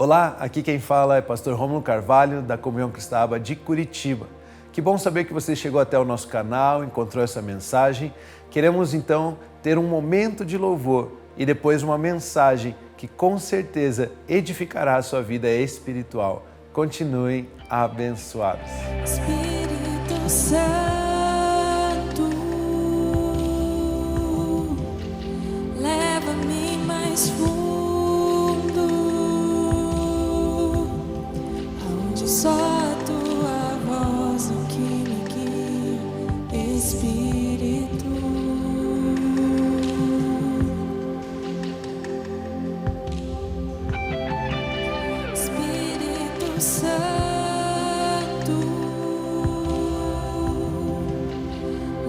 Olá, aqui quem fala é pastor Rômulo Carvalho, da Comunhão Cristã de Curitiba. Que bom saber que você chegou até o nosso canal, encontrou essa mensagem. Queremos então ter um momento de louvor e depois uma mensagem que com certeza edificará a sua vida espiritual. Continuem abençoados. Espírito Santo, leva-me mais fundo, aonde só a tua voz é o que me guia, Espírito. Espírito Santo,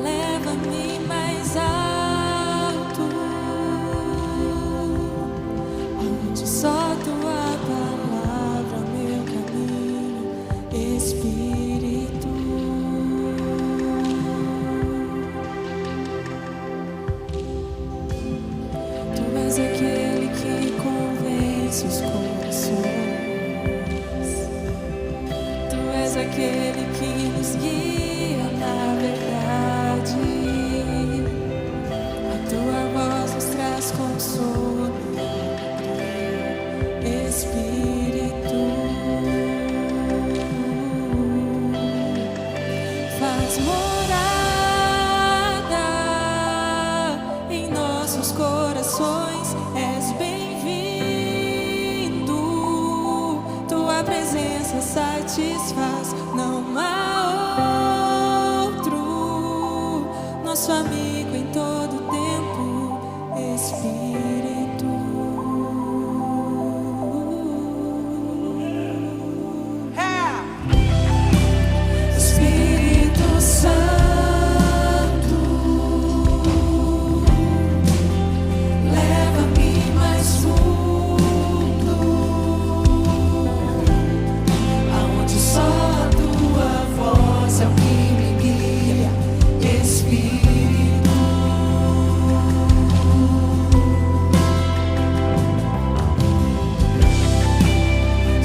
leva-me mais alto, onde só tua palavra é meu caminho, Espírito. Tu és aquele que convence os corações. Tu és aquele que nos guia na verdade. A tua voz nos traz consolo, Espírito. Faz morada em nossos corações. És bem-vindo. Tua presença satisfaz. Não há outro, nosso amigo em todo tempo, Espírito. Espírito Santo, leva-me mais fundo, aonde só a tua voz é o que me guia, Espírito.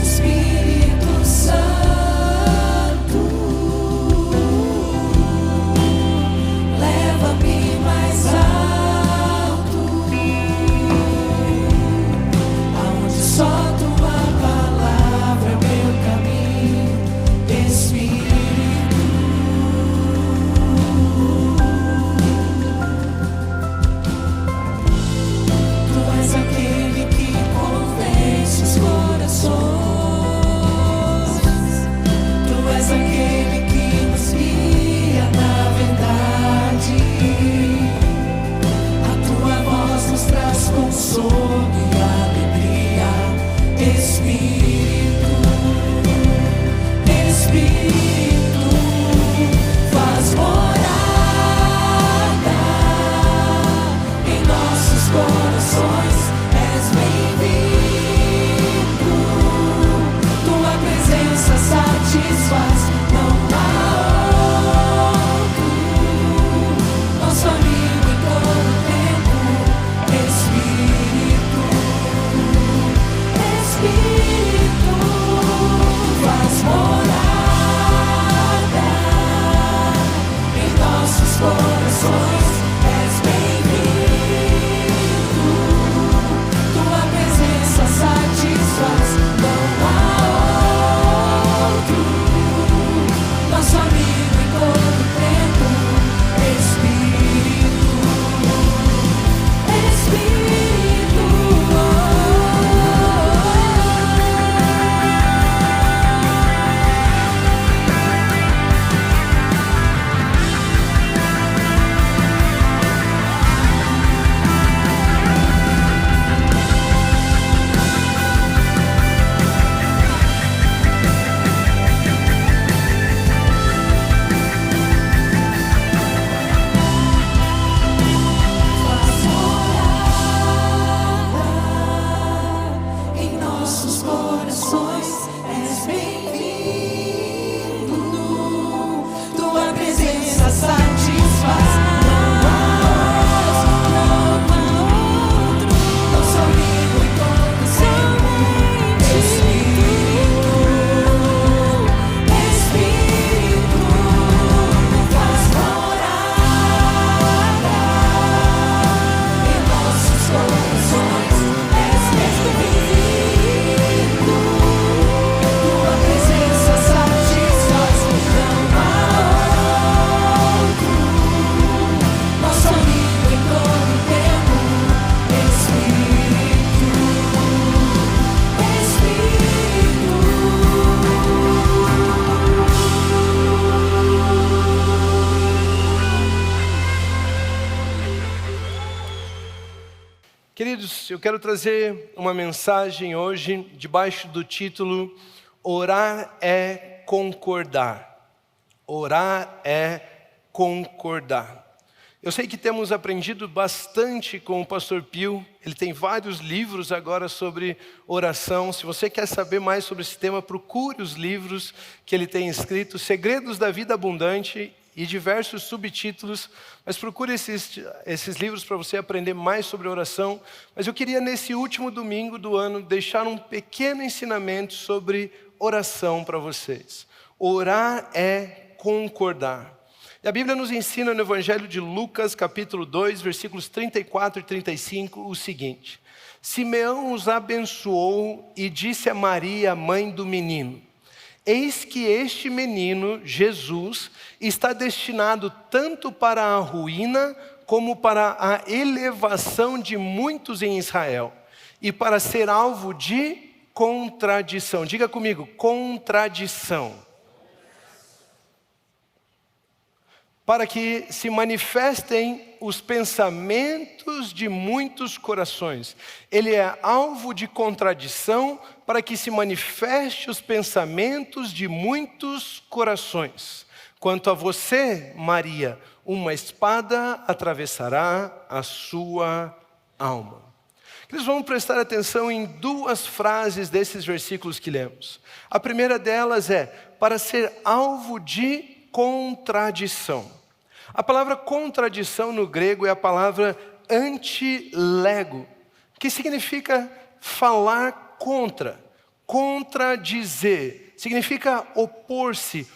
Espírito Santo, leva-me mais alto, aonde só tua palavra é o meu caminho, Espírito. Tu és aquele que convence os corações. Tu és aquele que nos guia na verdade. A tua voz nos traz consolo e alegria, Espírito. Espírito, faz morada em nossos corações. És bem-vindo. Tua presença satisfaz. Não há outro, nosso amigo em todo tempo, Espírito. Espírito, faz morada queridos, eu quero trazer uma mensagem hoje debaixo do título Orar é concordar. Orar é concordar. Eu sei que temos aprendido bastante com o pastor Pio. Ele tem vários livros agora sobre oração. Se você quer saber mais sobre esse tema, procure os livros que ele tem escrito, Segredos da Vida Abundante e diversos subtítulos. Mas procure esses livros para você aprender mais sobre oração. Mas eu queria nesse último domingo do ano deixar um pequeno ensinamento sobre oração para vocês. Orar é concordar. E a Bíblia nos ensina no Evangelho de Lucas, capítulo 2, versículos 34 e 35, o seguinte: Simeão os abençoou e disse a Maria, mãe do menino: Eis que este menino, Jesus, está destinado tanto para a ruína como para a elevação de muitos em Israel, e para ser alvo de contradição. Diga comigo, contradição. Para que se manifestem os pensamentos de muitos corações. Ele é alvo de contradição para que se manifeste os pensamentos de muitos corações. Quanto a você, Maria, uma espada atravessará a sua alma. Eles vão prestar atenção em duas frases desses versículos que lemos. A primeira delas é, para ser alvo de contradição. A palavra contradição no grego é a palavra antilego, que significa falar contra, contradizer, significa opor-se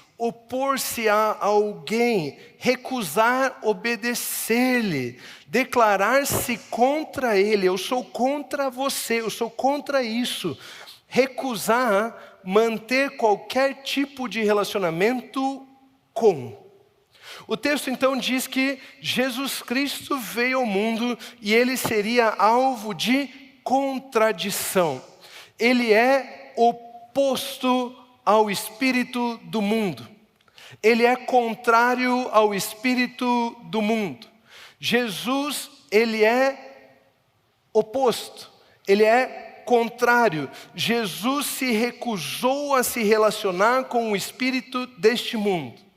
a alguém, recusar obedecer-lhe, declarar-se contra ele. Eu sou contra você, eu sou contra isso. Recusar manter qualquer tipo de relacionamento com. O texto então diz que Jesus Cristo veio ao mundo e ele seria alvo de contradição. Ele é oposto ao espírito do mundo. Ele é contrário ao espírito do mundo. Jesus, ele é oposto. Ele é contrário. Jesus se recusou a se relacionar com o espírito deste mundo.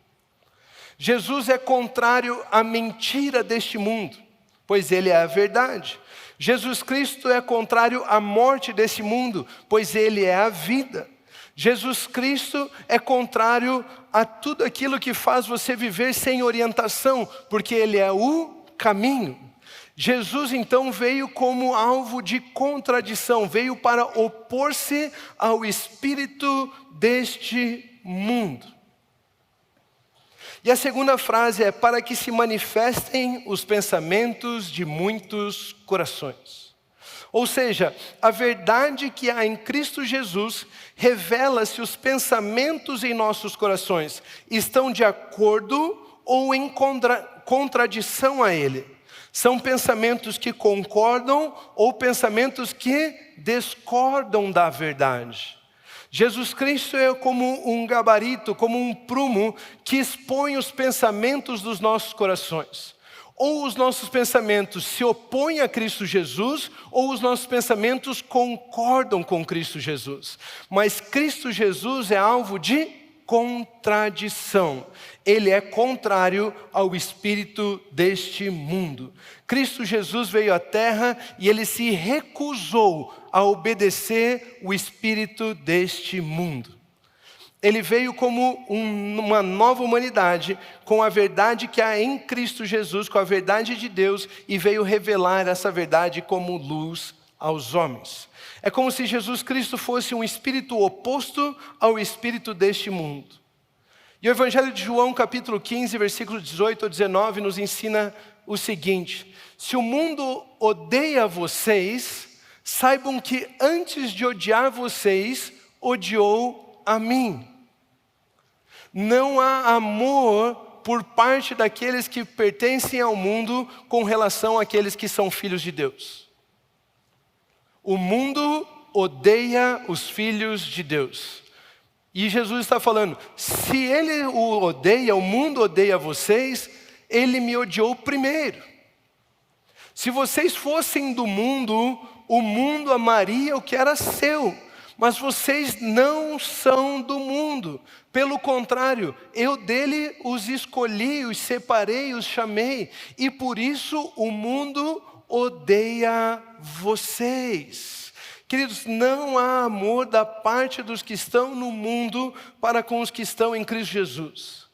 Jesus é contrário à mentira deste mundo, pois ele é a verdade. Jesus Cristo é contrário à morte desse mundo, pois ele é a vida. Jesus Cristo é contrário a tudo aquilo que faz você viver sem orientação, porque ele é o caminho. Jesus então veio como alvo de contradição, veio para opor-se ao espírito deste mundo. E a segunda frase é, para que se manifestem os pensamentos de muitos corações. Ou seja, a verdade que há em Cristo Jesus revela se os pensamentos em nossos corações estão de acordo ou em contradição a Ele. São pensamentos que concordam ou pensamentos que discordam da verdade. Jesus Cristo é como um gabarito, como um prumo que expõe os pensamentos dos nossos corações. Ou os nossos pensamentos se opõem a Cristo Jesus, ou os nossos pensamentos concordam com Cristo Jesus. Mas Cristo Jesus é alvo de contradição. Ele é contrário ao espírito deste mundo. Cristo Jesus veio à terra e ele se recusou a obedecer o espírito deste mundo. Ele veio como uma nova humanidade, com a verdade que há em Cristo Jesus, com a verdade de Deus, e veio revelar essa verdade como luz aos homens. É como se Jesus Cristo fosse um espírito oposto ao espírito deste mundo. E o Evangelho de João, capítulo 15, versículos 18 a 19, nos ensina o seguinte: se o mundo odeia vocês, saibam que antes de odiar vocês, odiou a mim. Não há amor por parte daqueles que pertencem ao mundo com relação àqueles que são filhos de Deus. O mundo odeia os filhos de Deus. E Jesus está falando, se ele o odeia, o mundo odeia vocês, ele me odiou primeiro. Se vocês fossem do mundo, o mundo amaria o que era seu. Mas vocês não são do mundo. Pelo contrário, eu dele os escolhi, os separei, os chamei. E por isso o mundo odeia vocês. Queridos, não há amor da parte dos que estão no mundo para com os que estão em Cristo Jesus.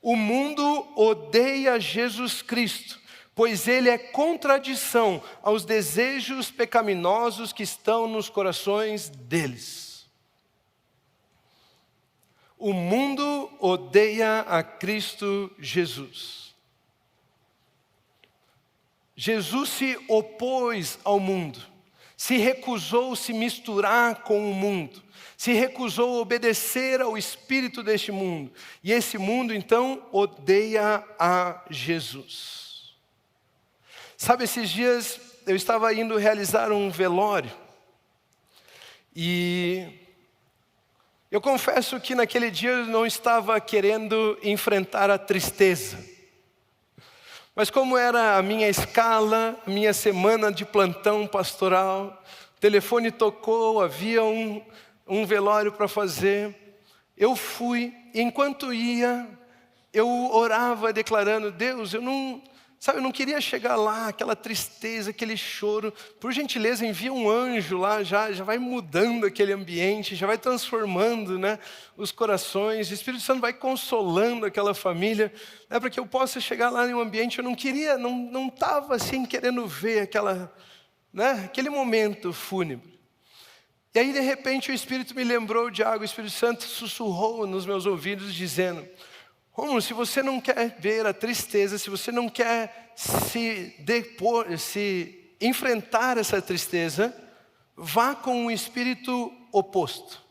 O mundo odeia Jesus Cristo, pois ele é contradição aos desejos pecaminosos que estão nos corações deles. O mundo odeia a Cristo Jesus. Jesus se opôs ao mundo, se recusou se misturar com o mundo, se recusou obedecer ao espírito deste mundo. E esse mundo, então, odeia a Jesus. Sabe, esses dias eu estava indo realizar um velório. E eu confesso que naquele dia eu não estava querendo enfrentar a tristeza. Mas como era a minha escala, a minha semana de plantão pastoral, o telefone tocou, havia um velório para fazer. Eu fui, e enquanto ia, eu orava declarando: Deus, eu não queria chegar lá, aquela tristeza, aquele choro. Por gentileza, envia um anjo lá, já vai mudando aquele ambiente, já vai transformando, né, os corações. O Espírito Santo vai consolando aquela família, né, para que eu possa chegar lá em um ambiente. Eu não queria, não estava assim querendo ver aquele momento fúnebre. E aí, de repente, o Espírito me lembrou de algo. O Espírito Santo sussurrou nos meus ouvidos, dizendo: Rômulo, se você não quer ver a tristeza, se você não quer se enfrentar essa tristeza, vá com um espírito oposto.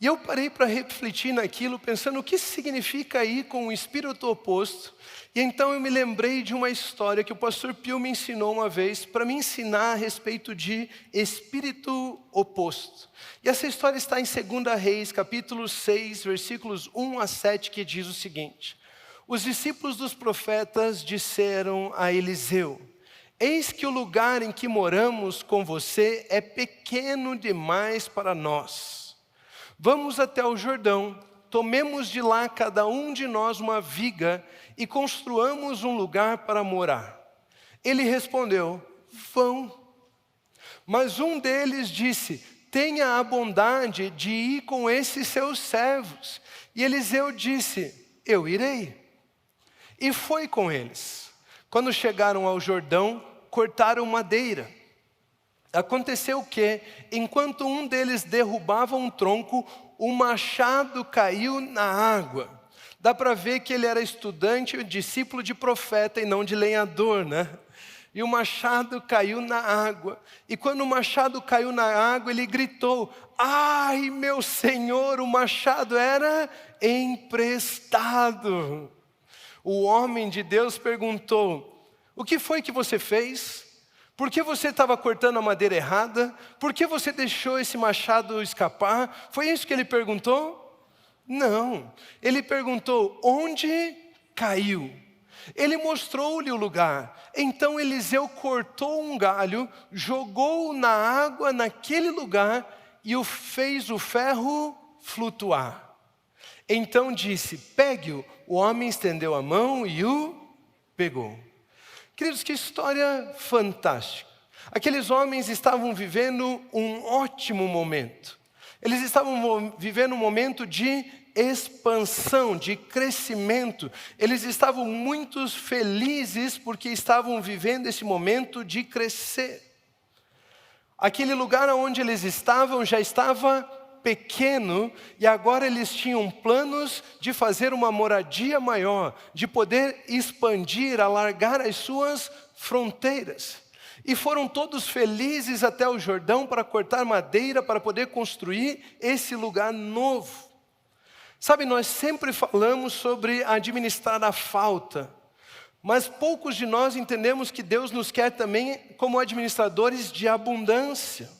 E eu parei para refletir naquilo, pensando o que significa ir com um espírito oposto. E então eu me lembrei de uma história que o pastor Pio me ensinou uma vez, para me ensinar a respeito de espírito oposto. E essa história está em 2 Reis, capítulo 6, versículos 1 a 7, que diz o seguinte: Os discípulos dos profetas disseram a Eliseu: Eis que o lugar em que moramos com você é pequeno demais para nós. Vamos até o Jordão, tomemos de lá cada um de nós uma viga e construamos um lugar para morar. Ele respondeu: Vão. Mas um deles disse: Tenha a bondade de ir com esses seus servos. E Eliseu disse: Eu irei. E foi com eles. Quando chegaram ao Jordão, cortaram madeira. Aconteceu que, enquanto um deles derrubava um tronco, o machado caiu na água. Dá para ver que ele era estudante, discípulo de profeta e não de lenhador, né? E o machado caiu na água. E quando o machado caiu na água, ele gritou: Ai, meu Senhor, o machado era emprestado. O homem de Deus perguntou: O que foi que você fez? Por que você estava cortando a madeira errada? Por que você deixou esse machado escapar? Foi isso que ele perguntou? Não. Ele perguntou: onde caiu? Ele mostrou-lhe o lugar. Então Eliseu cortou um galho, jogou na água naquele lugar e fez o ferro flutuar. Então disse: pegue-o. O homem estendeu a mão e o pegou. Queridos, que história fantástica. Aqueles homens estavam vivendo um ótimo momento. Eles estavam vivendo um momento de expansão, de crescimento. Eles estavam muito felizes porque estavam vivendo esse momento de crescer. Aquele lugar onde eles estavam já estava pequeno e agora eles tinham planos de fazer uma moradia maior, de poder expandir, alargar as suas fronteiras. E foram todos felizes até o Jordão para cortar madeira, para poder construir esse lugar novo. Sabe, nós sempre falamos sobre administrar a falta, mas poucos de nós entendemos que Deus nos quer também como administradores de abundância.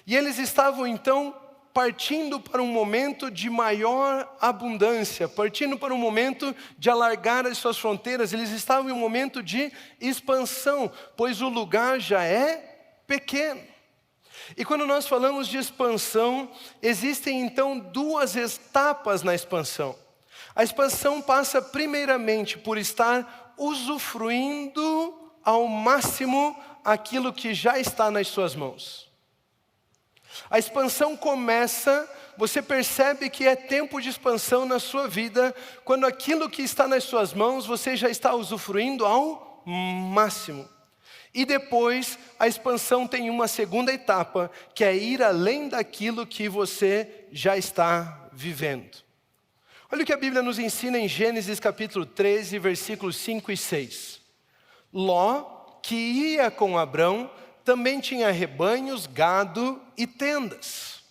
E eles estavam então partindo para um momento de maior abundância, partindo para um momento de alargar as suas fronteiras. Eles estavam em um momento de expansão, pois o lugar já é pequeno. E quando nós falamos de expansão, existem então duas etapas na expansão. A expansão passa primeiramente por estar usufruindo ao máximo aquilo que já está nas suas mãos. A expansão começa, você percebe que é tempo de expansão na sua vida, quando aquilo que está nas suas mãos, você já está usufruindo ao máximo. E depois, a expansão tem uma segunda etapa, que é ir além daquilo que você já está vivendo. Olha o que a Bíblia nos ensina em Gênesis capítulo 13, versículos 5 e 6. Ló, que ia com Abrão, também tinha rebanhos, gado e tendas.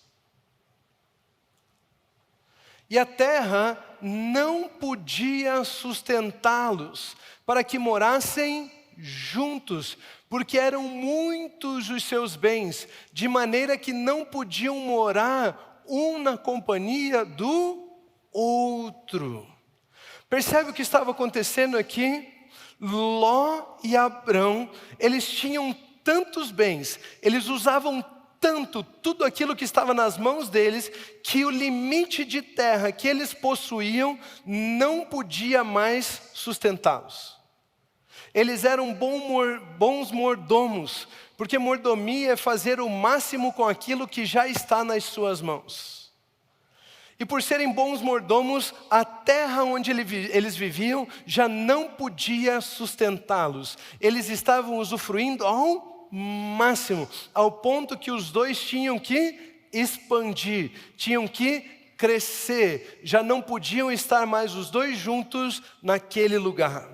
E a terra não podia sustentá-los para que morassem juntos, porque eram muitos os seus bens, de maneira que não podiam morar um na companhia do outro. Percebe o que estava acontecendo aqui? Ló e Abrão, eles tinham tantos bens, eles usavam tanto tudo aquilo que estava nas mãos deles, que o limite de terra que eles possuíam não podia mais sustentá-los. Eles eram bons mordomos, porque mordomia é fazer o máximo com aquilo que já está nas suas mãos. E por serem bons mordomos, a terra onde eles viviam já não podia sustentá-los. Eles estavam usufruindo ao máximo, ao ponto que os dois tinham que expandir, tinham que crescer, já não podiam estar mais os dois juntos naquele lugar.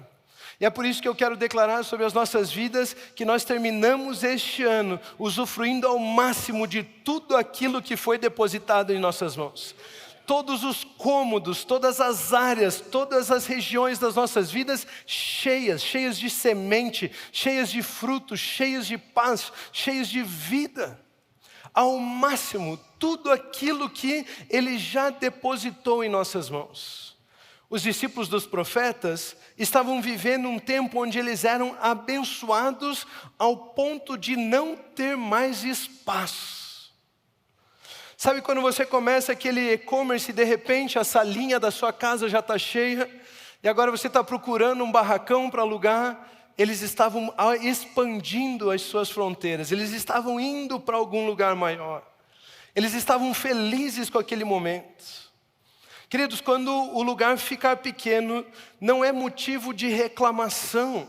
E é por isso que eu quero declarar sobre as nossas vidas que nós terminamos este ano usufruindo ao máximo de tudo aquilo que foi depositado em nossas mãos. Todos os cômodos, todas as áreas, todas as regiões das nossas vidas cheias de semente, cheias de frutos, cheias de paz, cheias de vida. Ao máximo, tudo aquilo que Ele já depositou em nossas mãos. Os discípulos dos profetas estavam vivendo um tempo onde eles eram abençoados ao ponto de não ter mais espaço. Sabe quando você começa aquele e-commerce e de repente a salinha da sua casa já está cheia e agora você está procurando um barracão para alugar? Eles estavam expandindo as suas fronteiras, eles estavam indo para algum lugar maior. Eles estavam felizes com aquele momento. Queridos, quando o lugar ficar pequeno, não é motivo de reclamação.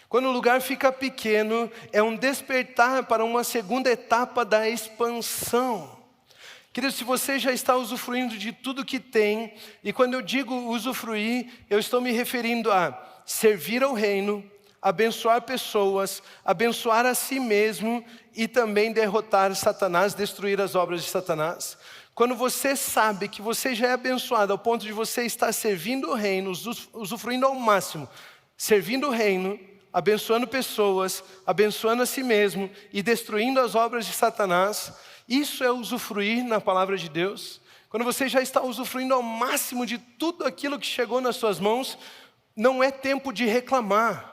Quando o lugar fica pequeno, é um despertar para uma segunda etapa da expansão. Querido, se você já está usufruindo de tudo que tem, e quando eu digo usufruir, eu estou me referindo a servir ao reino, abençoar pessoas, abençoar a si mesmo e também derrotar Satanás, destruir as obras de Satanás. Quando você sabe que você já é abençoado ao ponto de você estar servindo o reino, usufruindo ao máximo, servindo o reino, abençoando pessoas, abençoando a si mesmo e destruindo as obras de Satanás, isso é usufruir na palavra de Deus. Quando você já está usufruindo ao máximo de tudo aquilo que chegou nas suas mãos, não é tempo de reclamar.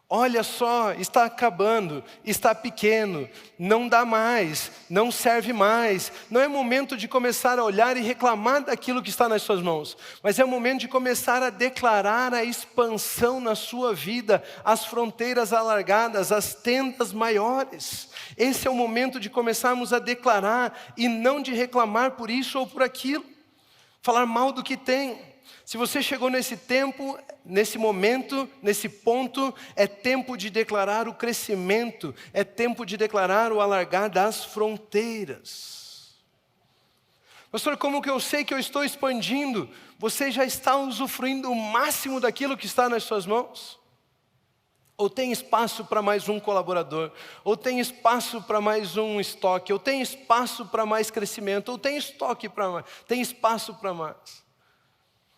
Olha só, está acabando, está pequeno, não dá mais, não serve mais. Não é momento de começar a olhar e reclamar daquilo que está nas suas mãos, mas é o momento de começar a declarar a expansão na sua vida, as fronteiras alargadas, as tendas maiores. Esse é o momento de começarmos a declarar e não de reclamar por isso ou por aquilo, falar mal do que tem. Se você chegou nesse tempo, nesse momento, nesse ponto, é tempo de declarar o crescimento, é tempo de declarar o alargar das fronteiras. Pastor, como que eu sei que eu estou expandindo? Você já está usufruindo o máximo daquilo que está nas suas mãos? Ou tem espaço para mais um colaborador? Ou tem espaço para mais um estoque? Ou tem espaço para mais crescimento? Ou tem estoque para mais? Tem espaço para mais?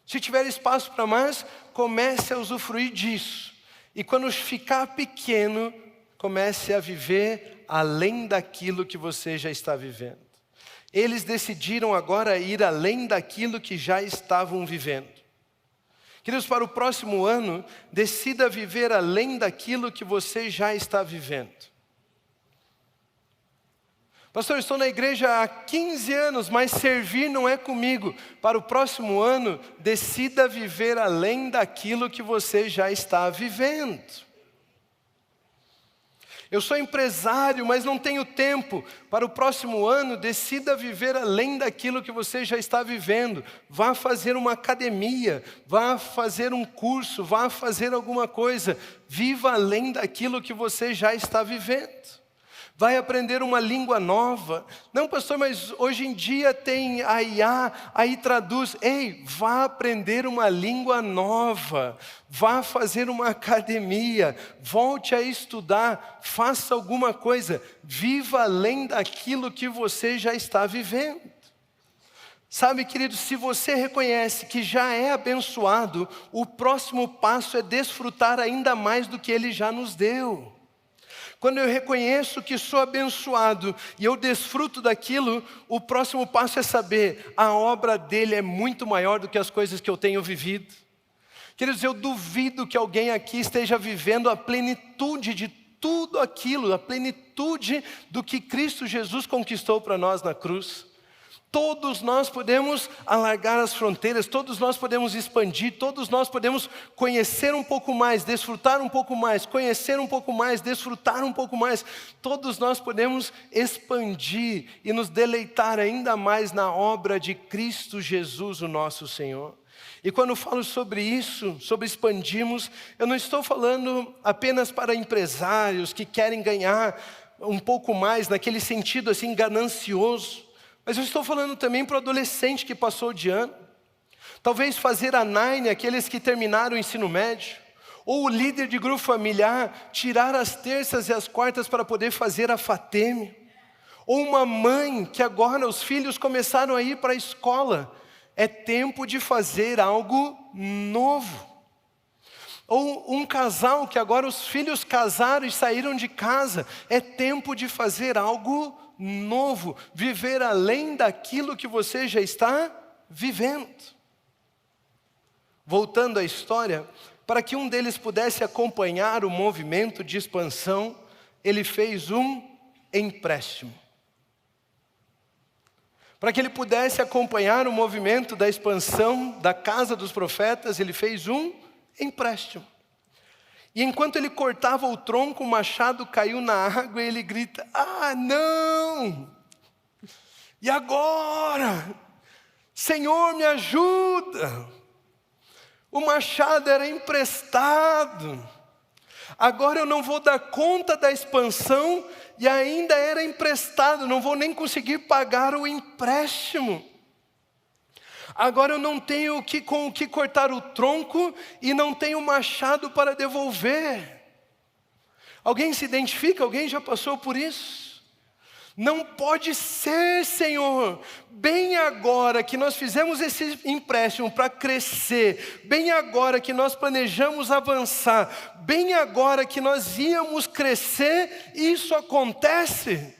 Se tiver espaço para mais, comece a usufruir disso. E quando ficar pequeno, comece a viver além daquilo que você já está vivendo. Eles decidiram agora ir além daquilo que já estavam vivendo. Queridos, para o próximo ano, decida viver além daquilo que você já está vivendo. Pastor, eu estou na igreja há 15 anos, mas servir não é comigo. Para o próximo ano, decida viver além daquilo que você já está vivendo. Eu sou empresário, mas não tenho tempo. Para o próximo ano, decida viver além daquilo que você já está vivendo. Vá fazer uma academia, vá fazer um curso, vá fazer alguma coisa. Viva além daquilo que você já está vivendo. Vai aprender uma língua nova. Não, pastor, mas hoje em dia tem a IA, aí traduz. Ei, vá aprender uma língua nova. Vá fazer uma academia. Volte a estudar. Faça alguma coisa. Viva além daquilo que você já está vivendo. Sabe, querido, se você reconhece que já é abençoado, o próximo passo é desfrutar ainda mais do que Ele já nos deu. Quando eu reconheço que sou abençoado e eu desfruto daquilo, o próximo passo é saber, a obra dele é muito maior do que as coisas que eu tenho vivido. Queridos, eu duvido que alguém aqui esteja vivendo a plenitude de tudo aquilo, a plenitude do que Cristo Jesus conquistou para nós na cruz. Todos nós podemos alargar as fronteiras, todos nós podemos expandir, todos nós podemos conhecer um pouco mais, desfrutar um pouco mais, conhecer um pouco mais, desfrutar um pouco mais. Todos nós podemos expandir e nos deleitar ainda mais na obra de Cristo Jesus, o nosso Senhor. E quando eu falo sobre isso, sobre expandirmos, eu não estou falando apenas para empresários que querem ganhar um pouco mais, naquele sentido assim ganancioso. Mas eu estou falando também para o adolescente que passou de ano. Talvez fazer a Nine, aqueles que terminaram o ensino médio. Ou o líder de grupo familiar, tirar as terças e as quartas para poder fazer a FATEM. Ou uma mãe que agora os filhos começaram a ir para a escola. É tempo de fazer algo novo. Ou um casal que agora os filhos casaram e saíram de casa. É tempo de fazer algo novo, viver além daquilo que você já está vivendo. Voltando à história, para que um deles pudesse acompanhar o movimento de expansão, ele fez um empréstimo. Para que ele pudesse acompanhar o movimento da expansão da casa dos profetas, ele fez um empréstimo. E enquanto ele cortava o tronco, o machado caiu na água e ele grita, ah, não! E agora? Senhor, me ajuda! O machado era emprestado. Agora eu não vou dar conta da expansão e ainda era emprestado, não vou nem conseguir pagar o empréstimo. Agora eu não tenho com o que cortar o tronco e não tenho machado para devolver. Alguém se identifica? Alguém já passou por isso? Não pode ser, Senhor. Bem agora que nós fizemos esse empréstimo para crescer, bem agora que nós planejamos avançar, bem agora que nós íamos crescer, isso acontece.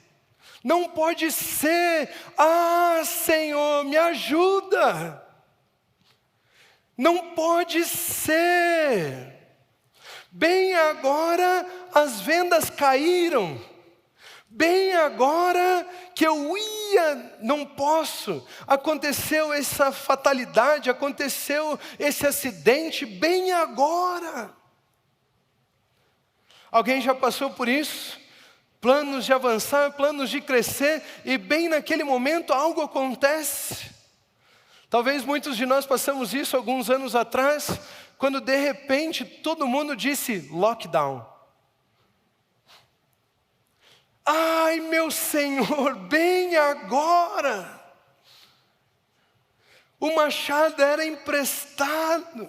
Não pode ser, ah, Senhor, me ajuda. Não pode ser. Bem agora as vendas caíram. Bem agora que eu ia, não posso. Aconteceu essa fatalidade, aconteceu esse acidente, bem agora. Alguém já passou por isso? Planos de avançar, planos de crescer, e bem naquele momento algo acontece. Talvez muitos de nós passamos isso alguns anos atrás, quando de repente todo mundo disse lockdown. Ai, meu Senhor, bem agora. O machado era emprestado.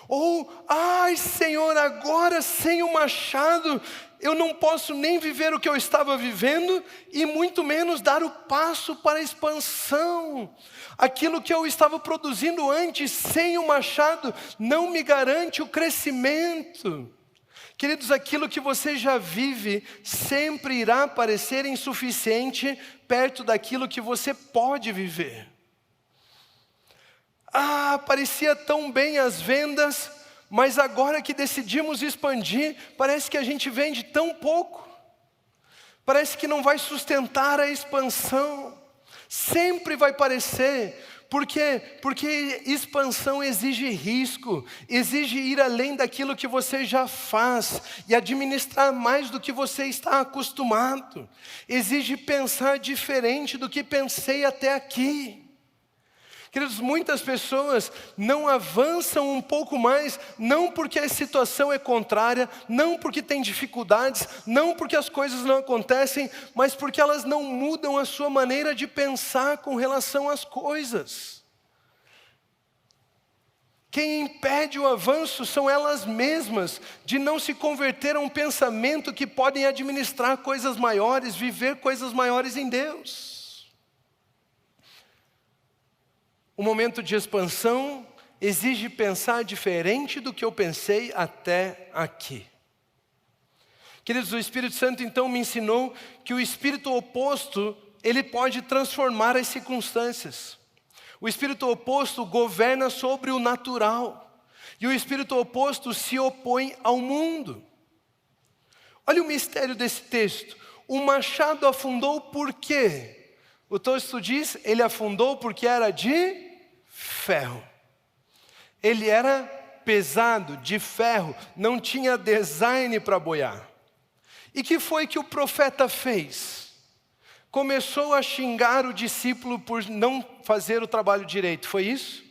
Ou, ai, Senhor, agora sem o machado eu não posso nem viver o que eu estava vivendo e muito menos dar o passo para a expansão. Aquilo que eu estava produzindo antes, sem o machado, não me garante o crescimento. Queridos, aquilo que você já vive sempre irá parecer insuficiente perto daquilo que você pode viver. Parecia tão bem as vendas, mas agora que decidimos expandir, parece que a gente vende tão pouco. Parece que não vai sustentar a expansão. Sempre vai parecer. Por quê? Porque expansão exige risco, exige ir além daquilo que você já faz e administrar mais do que você está acostumado. Exige pensar diferente do que pensei até aqui. Queridos, muitas pessoas não avançam um pouco mais, não porque a situação é contrária, não porque tem dificuldades, não porque as coisas não acontecem, mas porque elas não mudam a sua maneira de pensar com relação às coisas. Quem impede o avanço são elas mesmas, de não se converter a um pensamento que podem administrar coisas maiores, viver coisas maiores em Deus. O momento de expansão exige pensar diferente do que eu pensei até aqui. Queridos, o Espírito Santo então me ensinou que o espírito oposto, ele pode transformar as circunstâncias. O espírito oposto governa sobre o natural. E o espírito oposto se opõe ao mundo. Olha o mistério desse texto. O machado afundou por quê? O texto diz, ele afundou porque era de ferro. Ele era pesado, de ferro, não tinha design para boiar. E que foi que o profeta fez? Começou a xingar o discípulo por não fazer o trabalho direito, foi isso?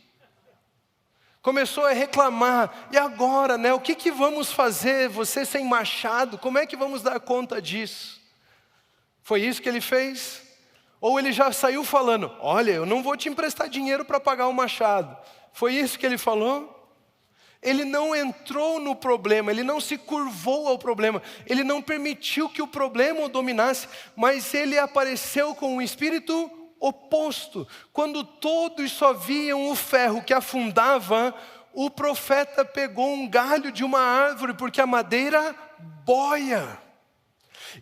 Começou a reclamar, e agora, né? O que vamos fazer? Você sem machado, como é que vamos dar conta disso? Foi isso que ele fez? Ou ele já saiu falando, olha, eu não vou te emprestar dinheiro para pagar o machado. Foi isso que ele falou? Ele não entrou no problema, ele não se curvou ao problema, ele não permitiu que o problema o dominasse, mas ele apareceu com um espírito oposto. Quando todos só viam o ferro que afundava, o profeta pegou um galho de uma árvore, porque a madeira boia.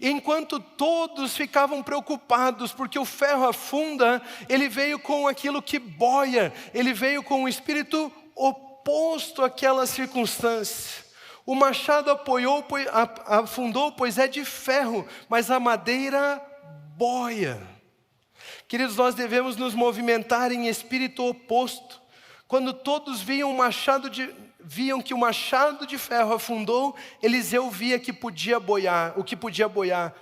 Enquanto todos ficavam preocupados porque o ferro afunda, ele veio com aquilo que boia, ele veio com um espírito oposto àquela circunstância. O machado afundou, pois é de ferro, mas a madeira boia. Queridos, nós devemos nos movimentar em espírito oposto. Quando todos viam que o machado de ferro afundou, Eliseu via que podia boiar,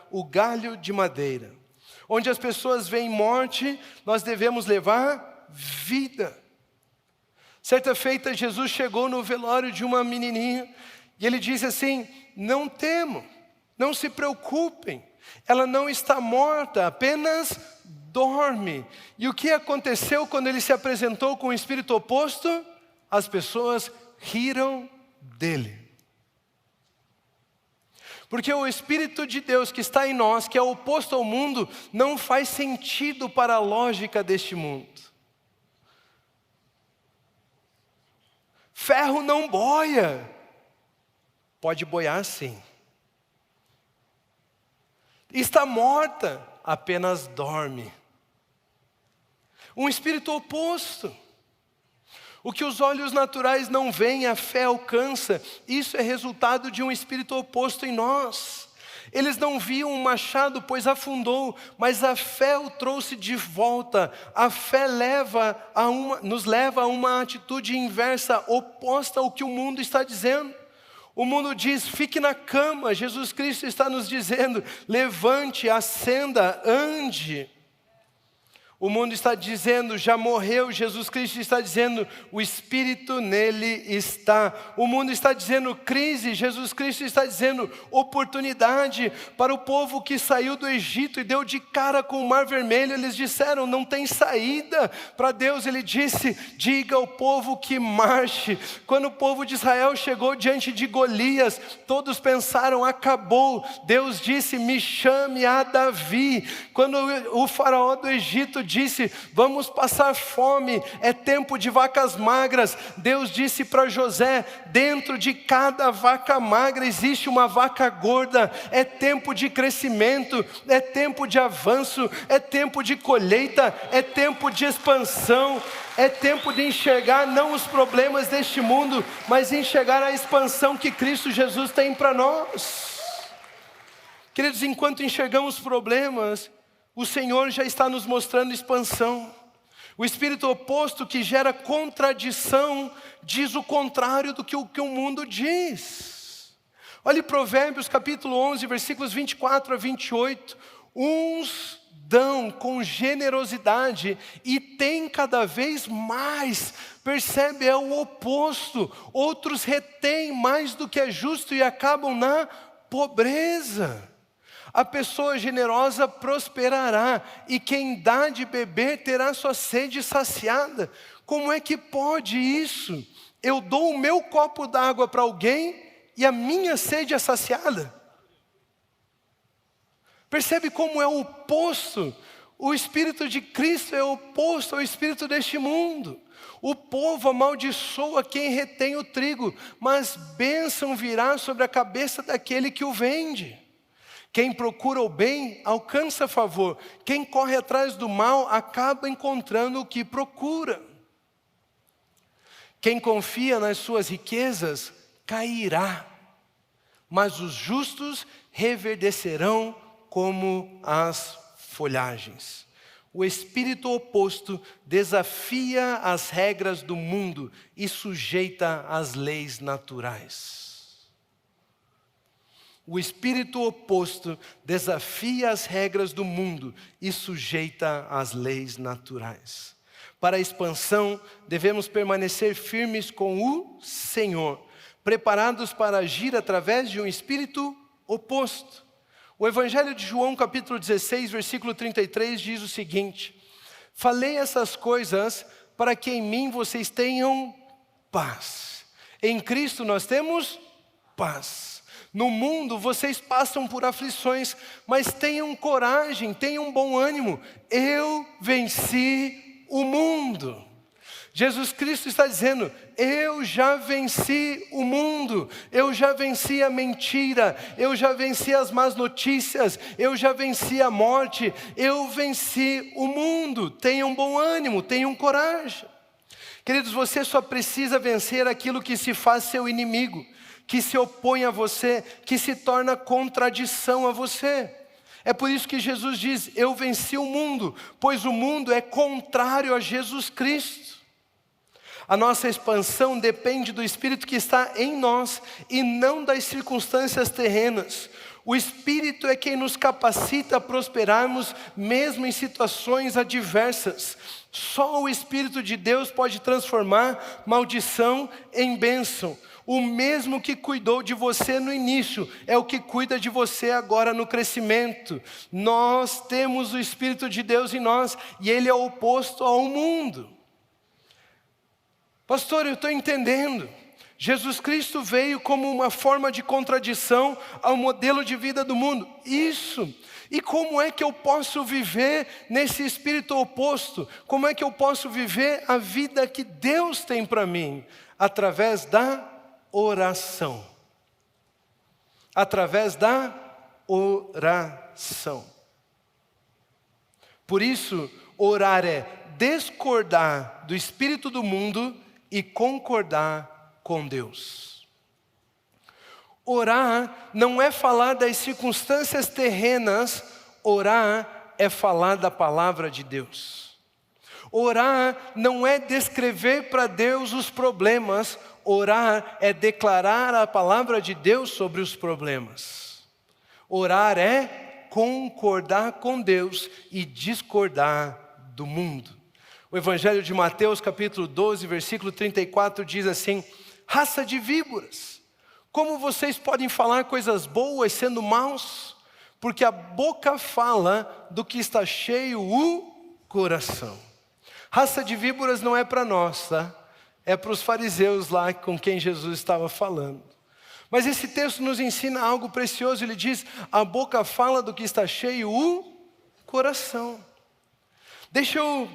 o galho de madeira. Onde as pessoas veem morte, nós devemos levar vida. Certa feita, Jesus chegou no velório de uma menininha, e ele disse assim, não temam, não se preocupem, ela não está morta, apenas dorme. E o que aconteceu quando ele se apresentou com o espírito oposto? As pessoas riram dele. Porque o Espírito de Deus que está em nós, que é oposto ao mundo, não faz sentido para a lógica deste mundo. Ferro não boia. Pode boiar sim. Está morta, apenas dorme. Um espírito oposto. O que os olhos naturais não veem, a fé alcança. Isso é resultado de um espírito oposto em nós. Eles não viam um machado, pois afundou, mas a fé o trouxe de volta. A fé nos leva a uma atitude inversa, oposta ao que o mundo está dizendo. O mundo diz, fique na cama. Jesus Cristo está nos dizendo, levante, acenda, ande. O mundo está dizendo, já morreu. Jesus Cristo está dizendo, o Espírito nele está. O mundo está dizendo crise. Jesus Cristo está dizendo oportunidade. Para o povo que saiu do Egito e deu de cara com o Mar Vermelho, eles disseram, não tem saída. Para Deus ele disse, diga ao povo que marche. Quando o povo de Israel chegou diante de Golias, todos pensaram, acabou. Deus disse, me chame a Davi. Quando o faraó do Egito disse, vamos passar fome, é tempo de vacas magras. Deus disse para José, dentro de cada vaca magra existe uma vaca gorda. É tempo de crescimento, é tempo de avanço, é tempo de colheita, é tempo de expansão. É tempo de enxergar não os problemas deste mundo, mas enxergar a expansão que Cristo Jesus tem para nós. Queridos, enquanto enxergamos problemas, o Senhor já está nos mostrando expansão. O espírito oposto que gera contradição diz o contrário do que o mundo diz. Olhe Provérbios capítulo 11, versículos 24 a 28. Uns dão com generosidade e têm cada vez mais. Percebe, é o oposto. Outros retêm mais do que é justo e acabam na pobreza. A pessoa generosa prosperará, e quem dá de beber terá sua sede saciada. Como é que pode isso? Eu dou o meu copo d'água para alguém e a minha sede é saciada? Percebe como é o oposto? O Espírito de Cristo é oposto ao espírito deste mundo. O povo amaldiçoa quem retém o trigo, mas bênção virá sobre a cabeça daquele que o vende. Quem procura o bem, alcança favor. Quem corre atrás do mal, acaba encontrando o que procura. Quem confia nas suas riquezas, cairá. Mas os justos reverdecerão como as folhagens. O espírito oposto desafia as regras do mundo e sujeita as leis naturais. O espírito oposto desafia as regras do mundo e sujeita as leis naturais. Para a expansão, devemos permanecer firmes com o Senhor, preparados para agir através de um espírito oposto. O Evangelho de João, capítulo 16, versículo 33, diz o seguinte: falei essas coisas para que em mim vocês tenham paz. Em Cristo nós temos paz. No mundo vocês passam por aflições, mas tenham coragem, tenham bom ânimo. Eu venci o mundo. Jesus Cristo está dizendo, eu já venci o mundo, eu já venci a mentira, eu já venci as más notícias, eu já venci a morte, eu venci o mundo. Tenham bom ânimo, tenham coragem. Queridos, você só precisa vencer aquilo que se faz seu inimigo, que se opõe a você, que se torna contradição a você. É por isso que Jesus diz, eu venci o mundo, pois o mundo é contrário a Jesus Cristo. A nossa expansão depende do Espírito que está em nós e não das circunstâncias terrenas. O Espírito é quem nos capacita a prosperarmos mesmo em situações adversas. Só o Espírito de Deus pode transformar maldição em bênção. O mesmo que cuidou de você no início é o que cuida de você agora no crescimento. Nós temos o Espírito de Deus em nós e ele é oposto ao mundo. Pastor, eu estou entendendo. Jesus Cristo veio como uma forma de contradição ao modelo de vida do mundo. Isso. E como é que eu posso viver nesse espírito oposto? Como é que eu posso viver a vida que Deus tem para mim? Através da oração. Através da oração. Por isso, orar é discordar do espírito do mundo e concordar com Deus. Orar não é falar das circunstâncias terrenas, orar é falar da palavra de Deus. Orar não é descrever para Deus os problemas, orar é declarar a palavra de Deus sobre os problemas. Orar é concordar com Deus e discordar do mundo. O Evangelho de Mateus, capítulo 12, versículo 34, diz assim: raça de víboras, como vocês podem falar coisas boas sendo maus? Porque a boca fala do que está cheio o coração. Raça de víboras não é para nós, tá? É para os fariseus lá com quem Jesus estava falando. Mas esse texto nos ensina algo precioso. Ele diz, a boca fala do que está cheio o coração. Deixa eu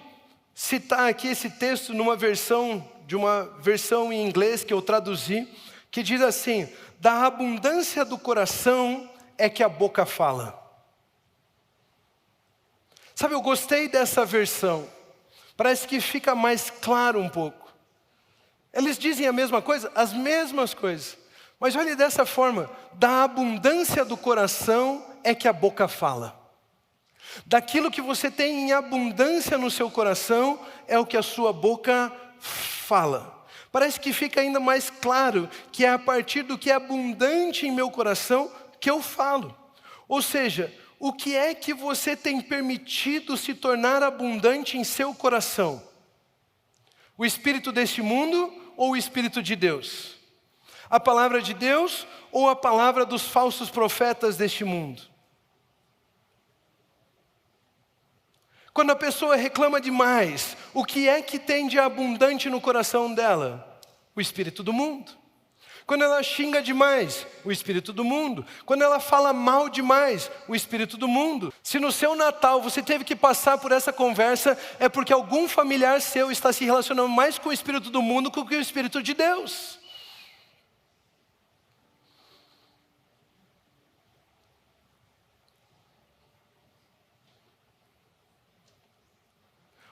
citar aqui esse texto de uma versão em inglês que eu traduzi, que diz assim: da abundância do coração é que a boca fala. Sabe, eu gostei dessa versão. Parece que fica mais claro um pouco. Eles dizem a mesma coisa, as mesmas coisas. Mas olhe dessa forma: da abundância do coração é que a boca fala. Daquilo que você tem em abundância no seu coração é o que a sua boca fala. Parece que fica ainda mais claro que é a partir do que é abundante em meu coração que eu falo. Ou seja, o que é que você tem permitido se tornar abundante em seu coração? O espírito deste mundo ou o espírito de Deus? A palavra de Deus ou a palavra dos falsos profetas deste mundo? Quando a pessoa reclama demais, o que é que tem de abundante no coração dela? O espírito do mundo. Quando ela xinga demais, o espírito do mundo. Quando ela fala mal demais, o espírito do mundo. Se no seu Natal você teve que passar por essa conversa, é porque algum familiar seu está se relacionando mais com o espírito do mundo do que com o espírito de Deus.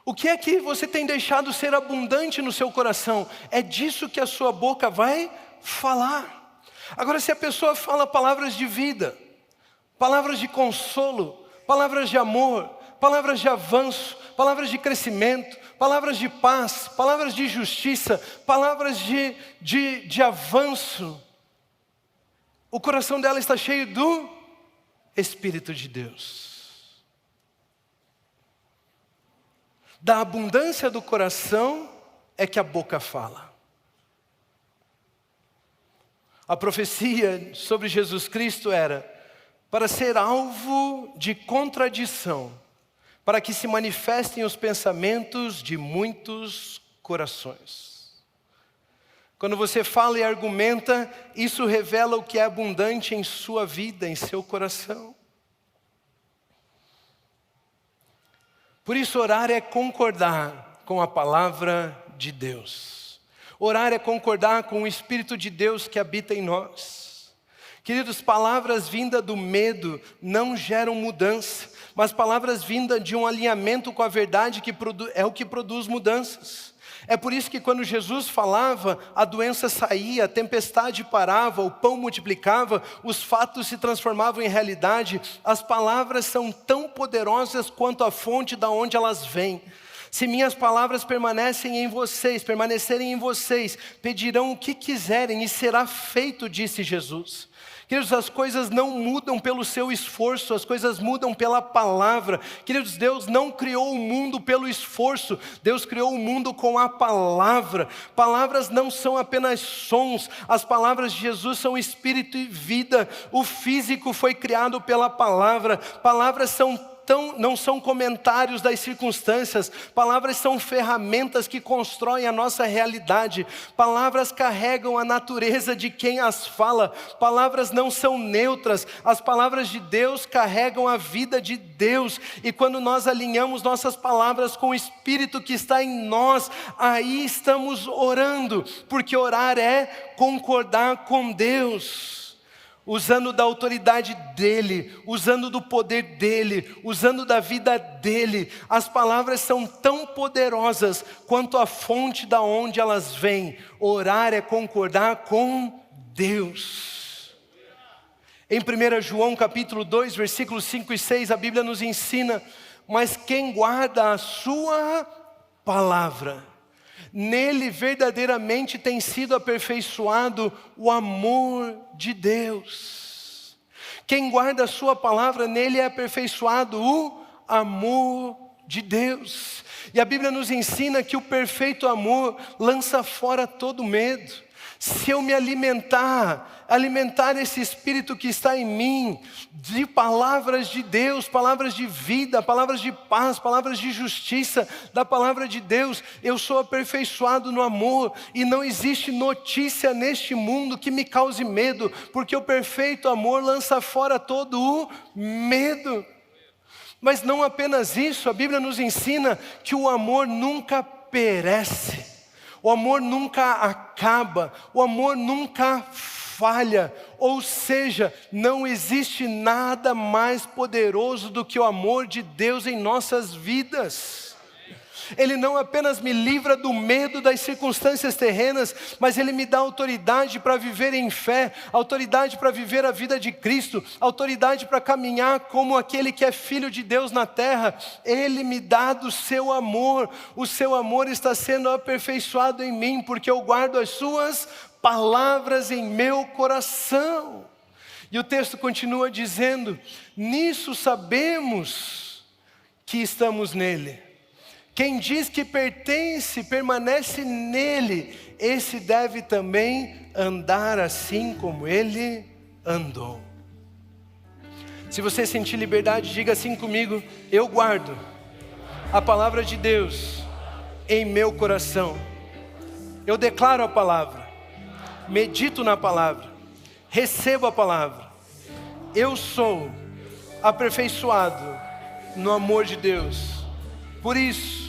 O que é que você tem deixado ser abundante no seu coração? É disso que a sua boca vai falar. Agora, se a pessoa fala palavras de vida, palavras de consolo, palavras de amor, palavras de avanço, palavras de crescimento, palavras de paz, palavras de justiça, palavras de avanço, o coração dela está cheio do Espírito de Deus. Da abundância do coração é que a boca fala. A profecia sobre Jesus Cristo era para ser alvo de contradição, para que se manifestem os pensamentos de muitos corações. Quando você fala e argumenta, isso revela o que é abundante em sua vida, em seu coração. Por isso, orar é concordar com a palavra de Deus. Orar é concordar com o Espírito de Deus que habita em nós. Queridos, palavras vindas do medo não geram mudança, mas palavras vindas de um alinhamento com a verdade é o que produz mudanças. É por isso que quando Jesus falava, a doença saía, a tempestade parava, o pão multiplicava, os fatos se transformavam em realidade. As palavras são tão poderosas quanto a fonte da onde elas vêm. Se minhas palavras permanecerem em vocês, pedirão o que quiserem e será feito, disse Jesus. Queridos, as coisas não mudam pelo seu esforço, as coisas mudam pela palavra. Queridos, Deus não criou o mundo pelo esforço, Deus criou o mundo com a palavra. Palavras não são apenas sons, as palavras de Jesus são espírito e vida. O físico foi criado pela palavra. Palavras não são comentários das circunstâncias, palavras são ferramentas que constroem a nossa realidade. Palavras carregam a natureza de quem as fala. Palavras não são neutras, as palavras de Deus carregam a vida de Deus. E quando nós alinhamos nossas palavras com o Espírito que está em nós, aí estamos orando, porque orar é concordar com Deus. Usando da autoridade dEle, usando do poder dEle, usando da vida dEle. As palavras são tão poderosas quanto a fonte da onde elas vêm. Orar é concordar com Deus. Em 1 João capítulo 2, versículos 5 e 6, a Bíblia nos ensina: mas quem guarda a sua palavra, nele verdadeiramente tem sido aperfeiçoado o amor de Deus. Quem guarda a sua palavra, nele é aperfeiçoado o amor de Deus. E a Bíblia nos ensina que o perfeito amor lança fora todo medo. Se eu me alimentar esse Espírito que está em mim, de palavras de Deus, palavras de vida, palavras de paz, palavras de justiça, da palavra de Deus, eu sou aperfeiçoado no amor, e não existe notícia neste mundo que me cause medo, porque o perfeito amor lança fora todo o medo. Mas não apenas isso, a Bíblia nos ensina que o amor nunca perece, o amor nunca acaba, o amor nunca falha. Ou seja, não existe nada mais poderoso do que o amor de Deus em nossas vidas. Ele não apenas me livra do medo das circunstâncias terrenas, mas Ele me dá autoridade para viver em fé, autoridade para viver a vida de Cristo, autoridade para caminhar como aquele que é filho de Deus na terra. Ele me dá do seu amor, o seu amor está sendo aperfeiçoado em mim, porque eu guardo as suas palavras em meu coração. E o texto continua dizendo: nisso sabemos que estamos nele. Quem diz que permanece nele, esse deve também andar assim como ele andou. Se você sentir liberdade, diga assim comigo: eu guardo a palavra de Deus em meu coração. Eu declaro a palavra, medito na palavra, recebo a palavra. Eu sou aperfeiçoado no amor de Deus. Por isso,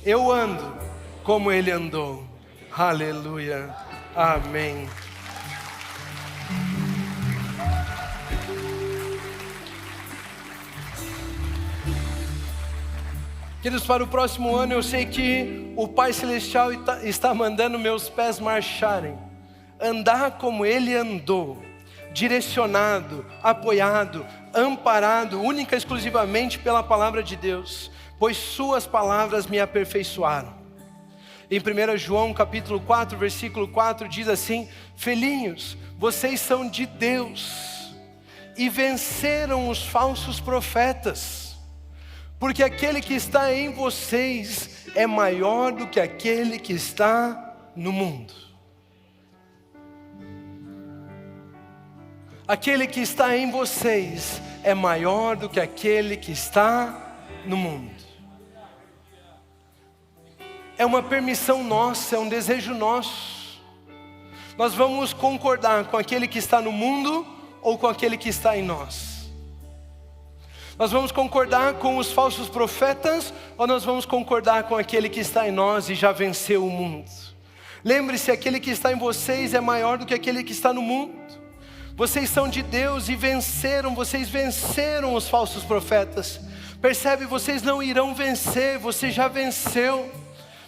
eu ando como Ele andou. Aleluia. Amém. Queridos, para o próximo ano eu sei que o Pai Celestial está mandando meus pés marcharem. Andar como Ele andou. Direcionado, apoiado, amparado, única e exclusivamente pela palavra de Deus. Pois suas palavras me aperfeiçoaram. Em 1 João capítulo 4, versículo 4 diz assim: filhinhos, vocês são de Deus e venceram os falsos profetas, porque aquele que está em vocês é maior do que aquele que está no mundo. Aquele que está em vocês é maior do que aquele que está no mundo. É uma permissão nossa, é um desejo nosso. Nós vamos concordar com aquele que está no mundo ou com aquele que está em nós? Nós vamos concordar com os falsos profetas ou nós vamos concordar com aquele que está em nós e já venceu o mundo? Lembre-se, aquele que está em vocês é maior do que aquele que está no mundo. Vocês são de Deus e vocês venceram os falsos profetas. Percebe, vocês não irão vencer, você já venceu.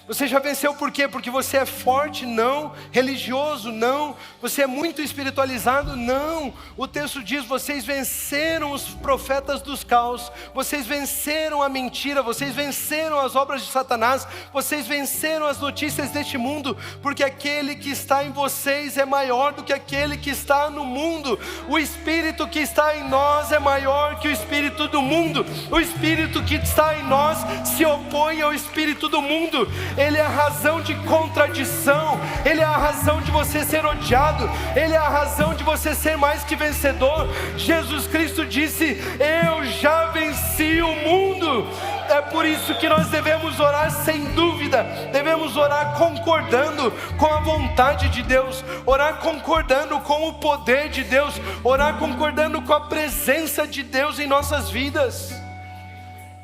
Você já venceu por quê? Porque você é forte? Não. Religioso? Não. Você é muito espiritualizado? Não. O texto diz: vocês venceram os profetas dos caos, vocês venceram a mentira, vocês venceram as obras de Satanás, vocês venceram as notícias deste mundo, porque aquele que está em vocês é maior do que aquele que está no mundo. O Espírito que está em nós é maior que o Espírito do mundo. O Espírito que está em nós se opõe ao Espírito do mundo. Ele é a razão de contradição, Ele é a razão de você ser odiado, Ele é a razão de você ser mais que vencedor. Jesus Cristo disse: eu já venci o mundo. É por isso que nós devemos orar sem dúvida, devemos orar concordando com a vontade de Deus, orar concordando com o poder de Deus, orar concordando com a presença de Deus em nossas vidas.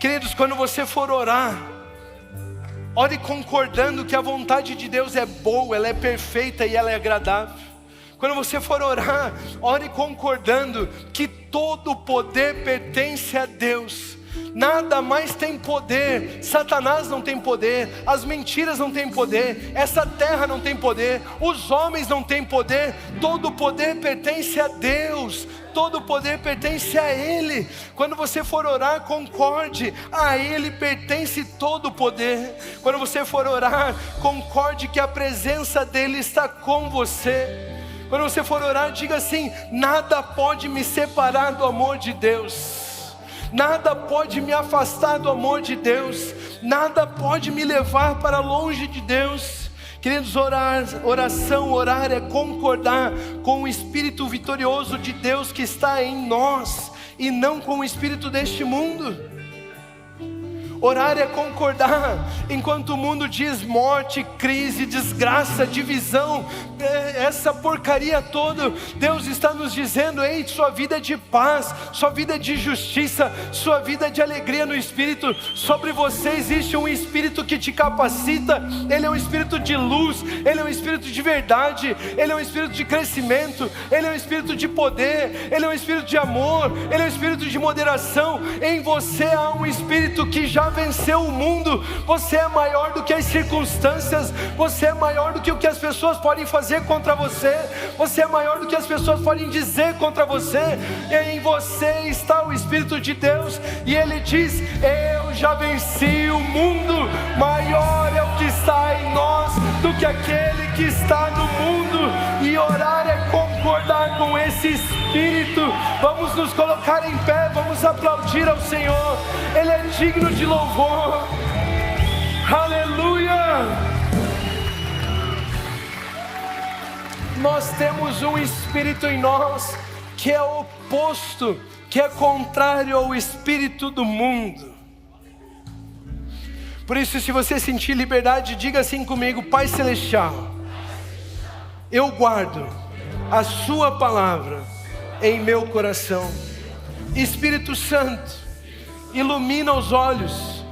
Queridos, quando você for orar, ore concordando que a vontade de Deus é boa, ela é perfeita e ela é agradável. Quando você for orar, ore concordando que todo o poder pertence a Deus. Nada mais tem poder. Satanás não tem poder, as mentiras não têm poder, essa terra não tem poder, os homens não têm poder. Todo o poder pertence a Deus, todo o poder pertence a Ele. Quando você for orar, concorde, a Ele pertence todo o poder. Quando você for orar, concorde que a presença dEle está com você. Quando você for orar, diga assim: nada pode me separar do amor de Deus. Nada pode me afastar do amor de Deus. Nada pode me levar para longe de Deus. Queridos, orar é concordar com o Espírito vitorioso de Deus que está em nós, e não com o Espírito deste mundo. Orar é concordar, enquanto o mundo diz morte, crise, desgraça, divisão, essa porcaria toda, Deus está nos dizendo: ei, sua vida é de paz, sua vida é de justiça, sua vida é de alegria no Espírito. Sobre você existe um Espírito que te capacita. Ele é um Espírito de luz, Ele é um Espírito de verdade, Ele é um Espírito de crescimento, Ele é um Espírito de poder, Ele é um Espírito de amor, Ele é um Espírito de moderação. Em você há um Espírito que já venceu o mundo. Você é maior do que as circunstâncias, você é maior do que o que as pessoas podem fazer contra você, você é maior do que as pessoas podem dizer contra você. Em você está o Espírito de Deus, e Ele diz: eu já venci o mundo. Maior é o que está em nós do que aquele que está no mundo. E orar é concordar com esse Espírito. Vamos nos colocar em pé, vamos aplaudir ao Senhor. Ele é digno de louvor. Aleluia! Nós temos um Espírito em nós que é oposto, que é contrário ao espírito do mundo. Por isso, se você sentir liberdade, diga assim comigo: Pai Celestial, eu guardo a sua palavra em meu coração. Espírito Santo, ilumina os olhos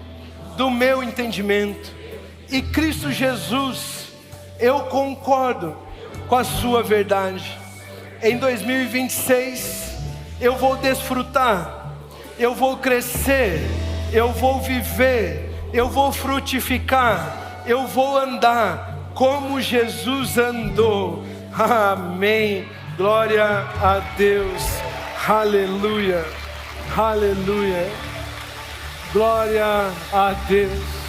do meu entendimento. E Cristo Jesus, eu concordo com a sua verdade. Em 2026, eu vou desfrutar, eu vou crescer, eu vou viver, eu vou frutificar, eu vou andar como Jesus andou. Amém. Glória a Deus. Aleluia. Aleluia. Glória a Deus.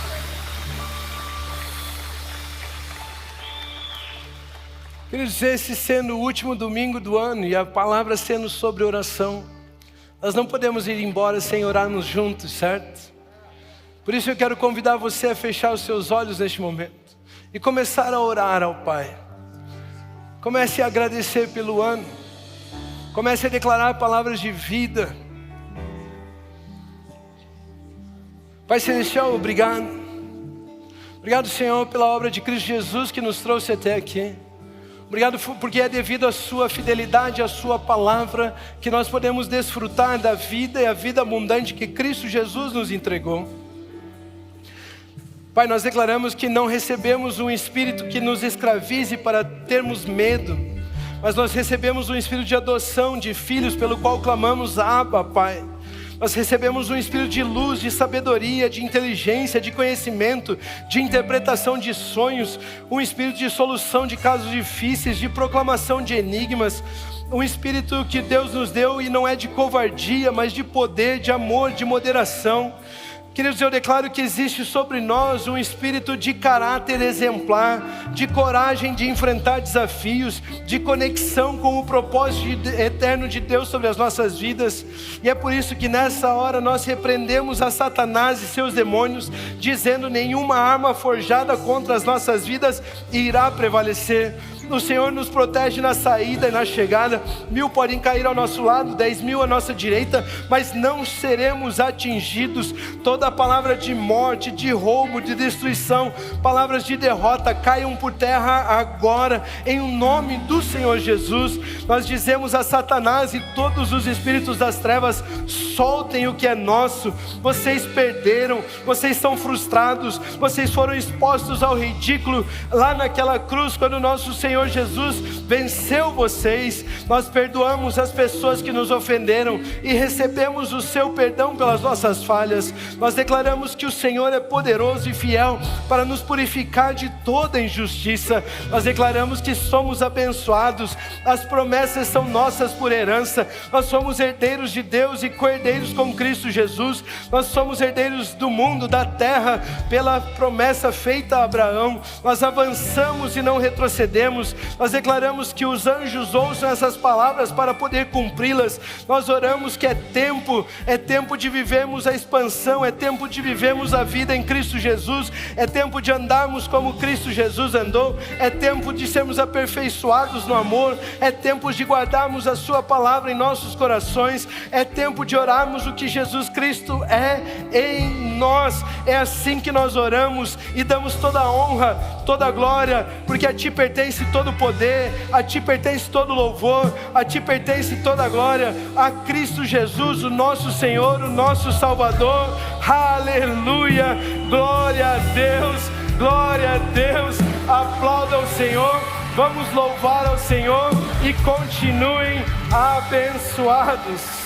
Queridos, esse sendo o último domingo do ano e a palavra sendo sobre oração, nós não podemos ir embora sem orarmos juntos, certo? Por isso eu quero convidar você a fechar os seus olhos neste momento e começar a orar ao Pai. Comece a agradecer pelo ano, comece a declarar palavras de vida. Pai Celestial, obrigado. Obrigado, Senhor, pela obra de Cristo Jesus que nos trouxe até aqui. Obrigado porque é devido à sua fidelidade, à sua palavra, que nós podemos desfrutar da vida e a vida abundante que Cristo Jesus nos entregou. Pai, nós declaramos que não recebemos um espírito que nos escravize para termos medo, mas nós recebemos um espírito de adoção de filhos, pelo qual clamamos: Abba, Pai. Nós recebemos um espírito de luz, de sabedoria, de inteligência, de conhecimento, de interpretação de sonhos, um espírito de solução de casos difíceis, de proclamação de enigmas, um espírito que Deus nos deu e não é de covardia, mas de poder, de amor, de moderação. Queridos, eu declaro que existe sobre nós um espírito de caráter exemplar, de coragem de enfrentar desafios, de conexão com o propósito eterno de Deus sobre as nossas vidas. E é por isso que nessa hora nós repreendemos a Satanás e seus demônios, dizendo: nenhuma arma forjada contra as nossas vidas irá prevalecer. O Senhor nos protege na saída e na chegada. 1000 podem cair ao nosso lado, 10.000 à nossa direita, mas não seremos atingidos. Toda palavra de morte, de roubo, de destruição, palavras de derrota caiam por terra agora, em nome do Senhor Jesus. Nós dizemos a Satanás e todos os espíritos das trevas: soltem o que é nosso. Vocês perderam, vocês são frustrados, vocês foram expostos ao ridículo lá naquela cruz, quando o nosso Senhor Jesus venceu vocês. Nós perdoamos as pessoas que nos ofenderam e recebemos o seu perdão pelas nossas falhas. Nós declaramos que o Senhor é poderoso e fiel para nos purificar de toda injustiça. Nós declaramos que somos abençoados, as promessas são nossas por herança. Nós somos herdeiros de Deus e co-herdeiros com Cristo Jesus. Nós somos herdeiros do mundo, da terra, pela promessa feita a Abraão. Nós avançamos e não retrocedemos. Nós declaramos que os anjos ouçam essas palavras para poder cumpri-las. Nós oramos que é tempo de vivermos a expansão, é tempo de vivermos a vida em Cristo Jesus, é tempo de andarmos como Cristo Jesus andou, é tempo de sermos aperfeiçoados no amor, é tempo de guardarmos a sua palavra em nossos corações, é tempo de orarmos o que Jesus Cristo é em nós. É assim que nós oramos e damos toda a honra, toda a glória, porque a Ti pertence toda todo o poder, a Ti pertence todo o louvor, a Ti pertence toda a glória, a Cristo Jesus, o nosso Senhor, o nosso Salvador. Aleluia, glória a Deus, glória a Deus. Aplauda o Senhor, vamos louvar ao Senhor e continuem abençoados.